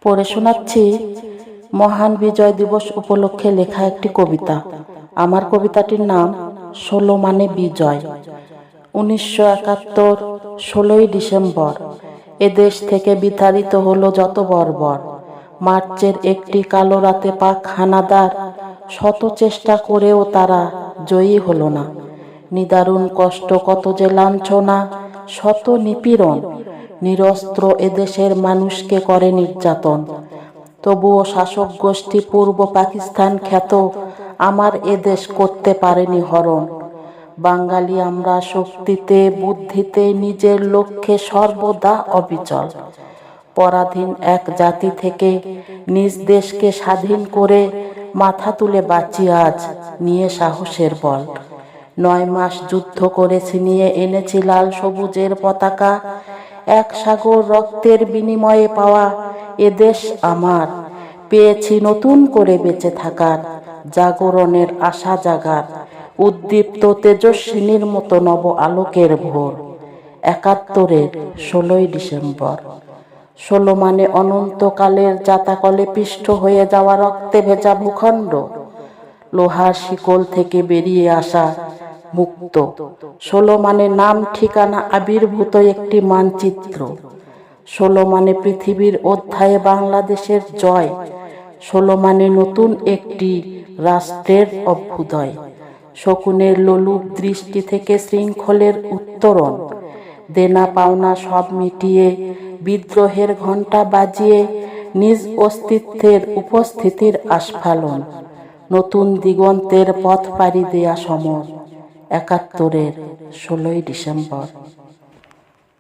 পড়ে শোনাচ্ছি মহান বিজয় দিবস উপলক্ষে লেখা একটি কবিতা। আমার কবিতাটির নাম ১৬ মানে বিজয়। ১৯৭১ ১৬ই ডিসেম্বর এদেশ থেকে বিতাড়িত হলো যত বর্বর। মার্চের একটি কালো রাতে পাক হানাদার, শত চেষ্টা করেও তারা জয়ী হলো না। নিদারুণ কষ্ট, কত যে লাঞ্ছনা, শত নিপীড়ন, নিরস্ত্র এদেশের মানুষকে করে নির্যাতন। তবুও শাসক গোষ্ঠী পূর্ব পাকিস্তান খ্যাত আমার এদেশ করতে পারেনি হরণ। বাঙালি আমরা শক্তিতে বুদ্ধিতে নিজের লক্ষ্যে সর্বদা অবিচল। পরাধীন এক জাতি থেকে নিজ দেশকে স্বাধীন করে মাথা তুলে বাঁচি আজ নিয়ে সাহসের বল। ৯ মাস যুদ্ধ করে ছিনিয়ে এনেছি লাল সবুজের পতাকা। এক সাগর রক্তের বিনিময়ে পাওয়া এদেশ আমার। পেয়েছি নতুন করে বেঁচে থাকার, জাগরণের আশা জাগার, উদ্দীপ্ত তেজস্বিনীর মতো নব আলোকের ভোর। ৭১-এর ১৬ই ডিসেম্বর। ১৬ মানে অনন্তকালের জাতাকলে পিষ্ট হয়ে যাওয়া রক্তে ভেজা ভূখণ্ড, লোহার শিকল থেকে বেরিয়ে আসা মুক্ত। ১৬ মানে নাম ঠিকানা আবির্ভূত একটি মানচিত্র। ১৬ মানে পৃথিবীর অধ্যায়ে বাংলাদেশের জয়। ১৬ মানে নতুন একটি রাষ্ট্রের অভ্যুদয়। শকুনের লোলুপ দৃষ্টি থেকে শৃঙ্খলের উত্তরণ। দেনা পাওনা সব মিটিয়ে বিদ্রোহের ঘণ্টা বাজিয়ে নিজ অস্তিত্বের উপস্থিতির আস্ফালন। নতুন দিগন্তের পথ পাড়ি দেয়া সমর। ৭১-এর ১৬ই ডিসেম্বর।